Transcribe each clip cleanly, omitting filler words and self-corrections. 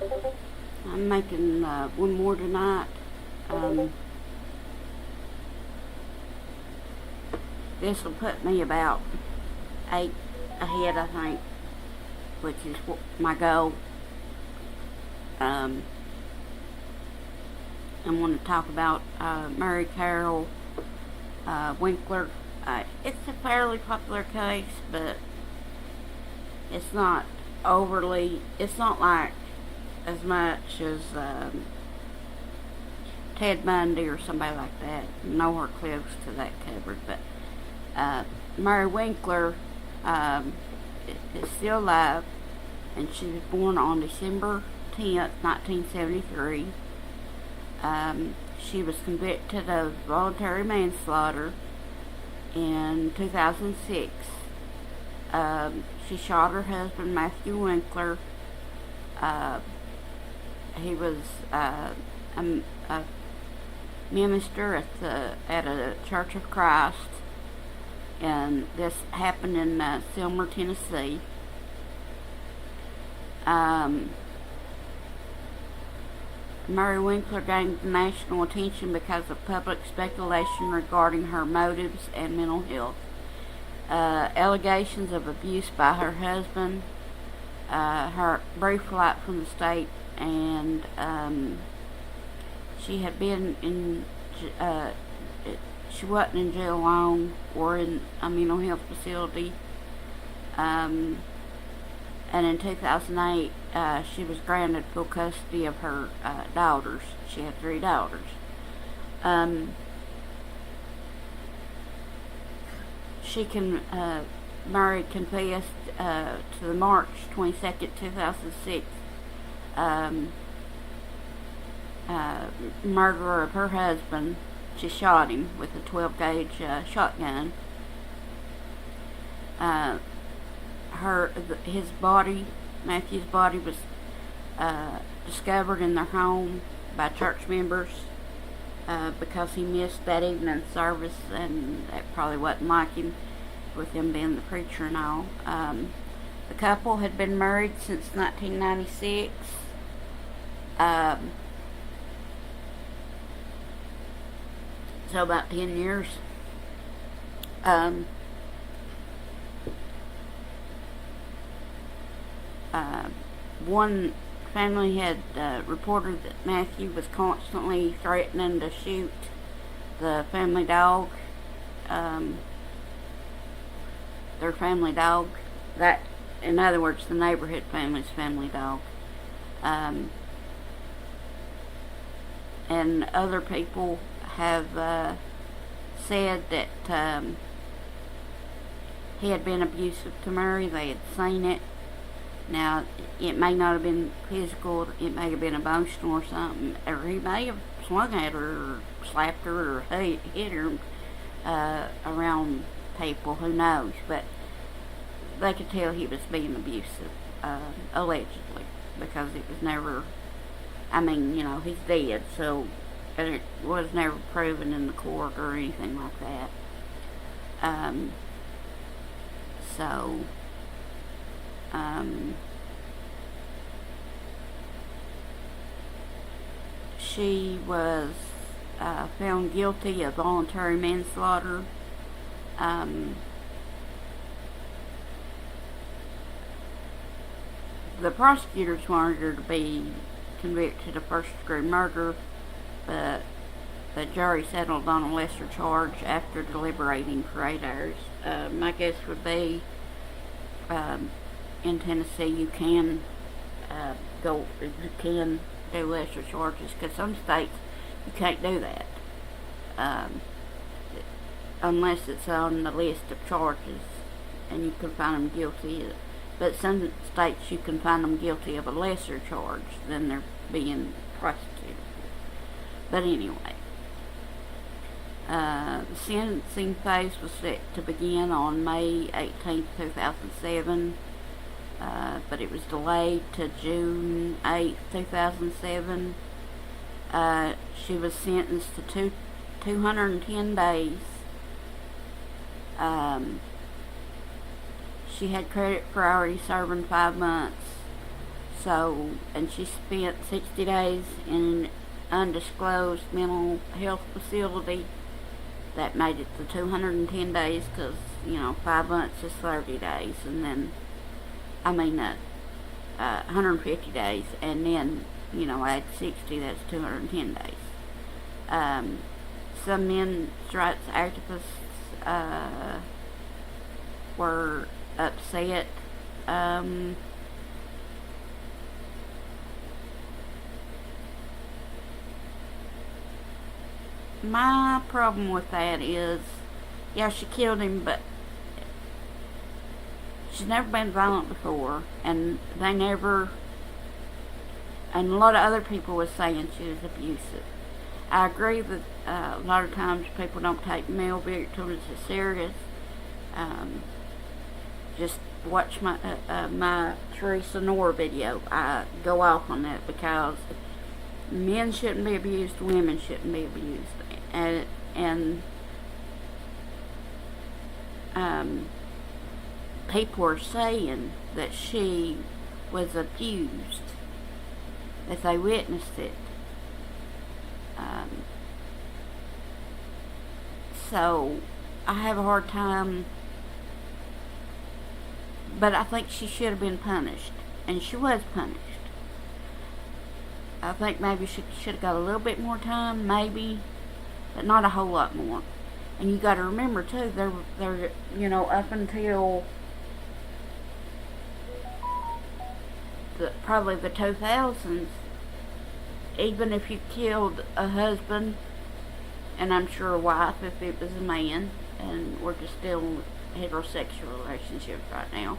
I'm making one more tonight. This will put me about 8 ahead, I think, which is my goal. I'm going to talk about Mary Carol Winkler. It's a fairly popular case, but it's not it's not like as much as Ted Bundy or somebody like that. Nowhere close to that covered, but Mary Winkler is still alive, and she was born on December 10th, 1973. She was convicted of voluntary manslaughter in 2006. She shot her husband, Matthew Winkler. He was a minister at a Church of Christ, and this happened in Selmer, Tennessee. Mary Winkler gained national attention because of public speculation regarding her motives and mental health. Allegations of abuse by her husband, her brief flight from the state, and she had been in, she wasn't in jail long or in a mental health facility. And in 2008, she was granted full custody of her daughters. She had 3 daughters. Mary confessed to the March 22nd, 2006 murderer of her husband. She shot him with a 12-gauge shotgun. His body, Matthew's body, was discovered in their home by church members because he missed that evening service, and that probably wasn't like him, with him being the preacher and all. The couple had been married since 1996. So about 10 years. One family had reported that Matthew was constantly threatening to shoot the family dog, their family dog. That, in other words, the neighborhood family's family dog. And other people have said that he had been abusive to Mary. They had seen it. Now, it may not have been physical, it may have been emotional or something, or he may have swung at her, or slapped her, or hit her around people, who knows, but they could tell he was being abusive, allegedly, because it was never, he's dead, so it was never proven in the court or anything like that. She was found guilty of voluntary manslaughter. The prosecutors wanted her to be convicted of first-degree murder, but the jury settled on a lesser charge after deliberating for 8 hours. My guess would be in Tennessee you can do lesser charges, because some states you can't do that unless it's on the list of charges and you can find them guilty. But some states you can find them guilty of a lesser charge than they're being prosecuted for. But anyway, the sentencing phase was set to begin on May 18, 2007, but it was delayed to June 8, 2007. She was sentenced to 210 days. She had credit for already serving 5 months, So, and she spent 60 days in an undisclosed mental health facility. That made it to 210 days because, 5 months is 30 days. And then, 150 days. And then, add 60, that's 210 days. Some men's rights activists were upset. My problem with that is, yeah, she killed him, but she's never been violent before, and and a lot of other people was saying she was abusive. I agree that a lot of times people don't take male victims as serious. Just watch my Teresa Nora video. I go off on that because men shouldn't be abused, women shouldn't be abused, and people are saying that she was abused, that they witnessed it. So I have a hard time, but I think she should have been punished, and she was punished. I think maybe she should have got a little bit more time, maybe, but not a whole lot more. And you got to remember too, there, up until probably the 2000s, even if you killed a husband, and I'm sure a wife if it was a man, and we're just still in heterosexual relationships right now,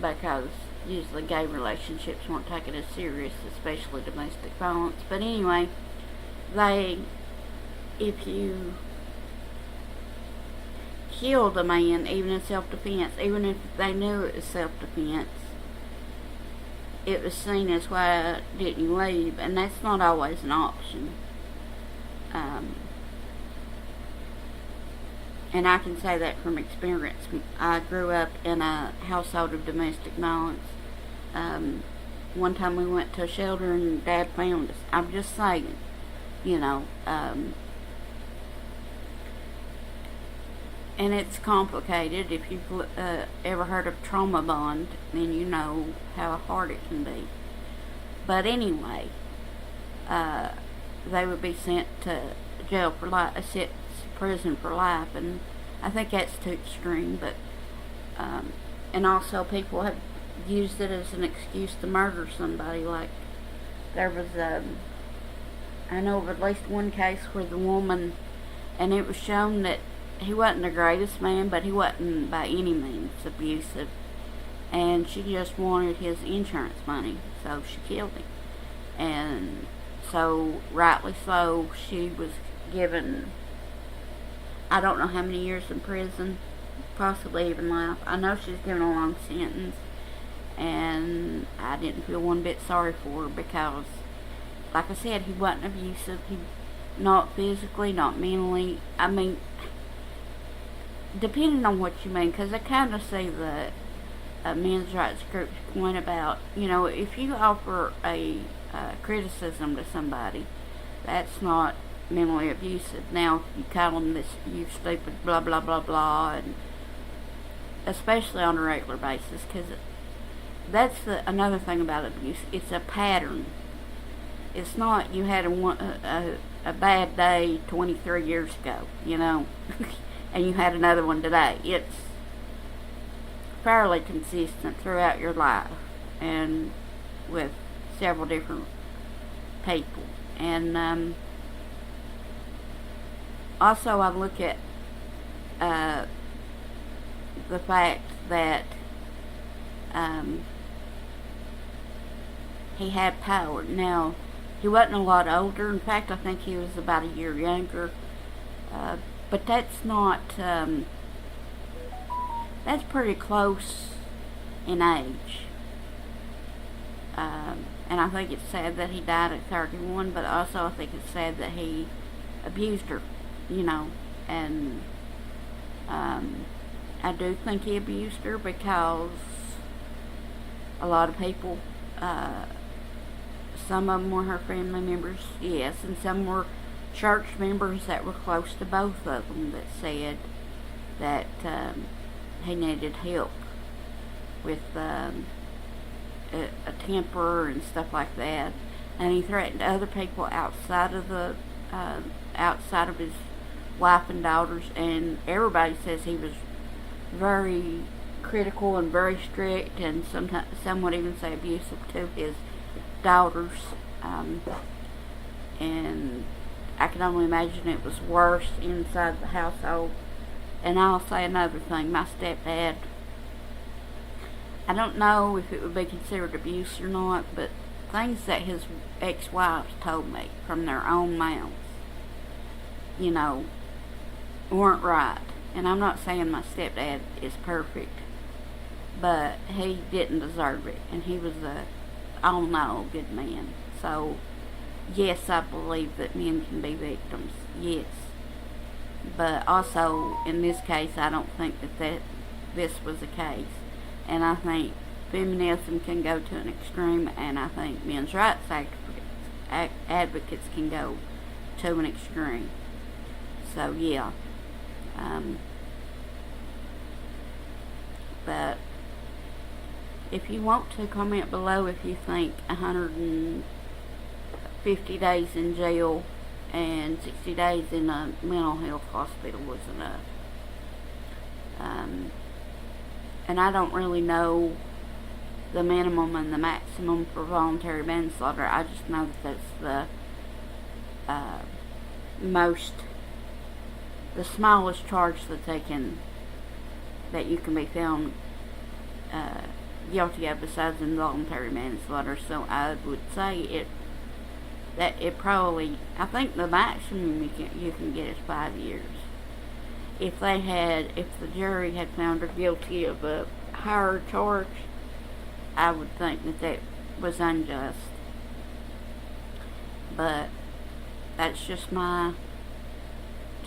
because usually gay relationships weren't taken as serious, especially domestic violence. But anyway, if you killed a man, even in self-defense, even if they knew it was self-defense, it was seen as, why didn't you leave? And that's not always an option. And I can say that from experience. I grew up in a household of domestic violence. One time we went to a shelter and Dad found us. I'm just saying, and it's complicated. If you've ever heard of trauma bond, then you know how hard it can be. But anyway, they would be sent to jail for life, prison for life, and I think that's too extreme. But and also people have used it as an excuse to murder somebody. Like there was I know of at least one case where the woman, and it was shown that he wasn't the greatest man, but he wasn't by any means abusive, and she just wanted his insurance money, so she killed him. And so, rightly so, she was given, I don't know how many years in prison, possibly even life. I know she was given a long sentence, and I didn't feel one bit sorry for her because, like I said, he wasn't abusive. He, not physically, not mentally. I mean, depending on what you mean, because I kind of see the men's rights group's point about, if you offer a criticism to somebody, that's not mentally abusive. Now, you call them this, you stupid, blah, blah, blah, blah, and especially on a regular basis, because that's another thing about abuse. It's a pattern. It's not you had a bad day 23 years ago, and you had another one today. It's fairly consistent throughout your life and with several different people. And also I look at the fact that he had power. Now, he wasn't a lot older. In fact, I think he was about a year younger. But that's not, that's pretty close in age. And I think it's sad that he died at 31, but also I think it's sad that he abused her, and I do think he abused her because a lot of people Some of them were her family members, yes, and some were church members that were close to both of them that said that he needed help with a temper and stuff like that, and he threatened other people outside of his wife and daughters, and everybody says he was very critical and very strict, and sometimes some would even say abusive to his daughters, and I can only imagine it was worse inside the household. And I'll say another thing, my stepdad, I don't know if it would be considered abuse or not, but things that his ex-wives told me from their own mouths, weren't right. And I'm not saying my stepdad is perfect, but he didn't deserve it, and he was a all in all good man. So yes, I believe that men can be victims, yes, but also in this case I don't think that this was the case, and I think feminism can go to an extreme, and I think men's rights advocates can go to an extreme. So yeah, but if you want to, comment below if you think 150 days in jail and 60 days in a mental health hospital was enough. And I don't really know the minimum and the maximum for voluntary manslaughter. I just know that that's the smallest charge that you can be found guilty of besides involuntary manslaughter. So I would say I think the maximum you can get is 5 years. If the jury had found her guilty of a higher charge, I would think that was unjust. But that's just my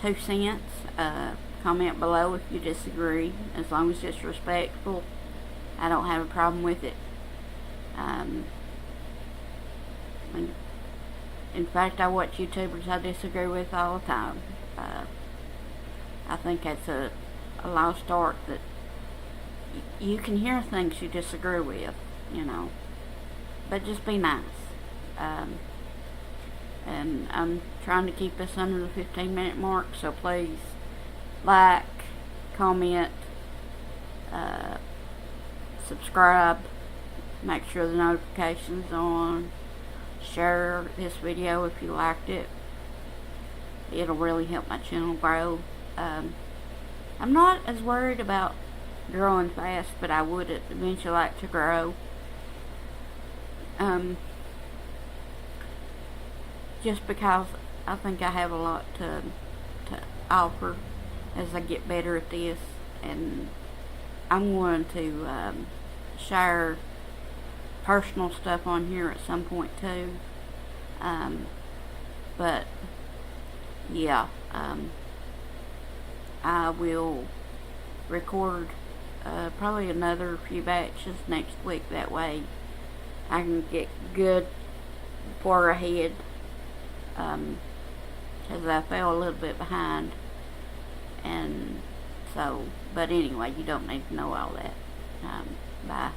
2 cents. Comment below if you disagree, as long as it's respectful. I don't have a problem with it. In fact, I watch YouTubers I disagree with all the time. I think that's a lost art, that you can hear things you disagree with, but just be nice. And I'm trying to keep this under the 15-minute mark, so please like, comment, subscribe, make sure the notifications on, share this video if you liked it. It'll really help my channel grow. I'm not as worried about growing fast, but I would eventually like to grow. Just because I think I have a lot to offer as I get better at this, and I'm going to share personal stuff on here at some point too. But yeah, I will record probably another few batches next week. That way I can get good far ahead, because I fell a little bit behind, and so, but anyway, you don't need to know all that. Bye.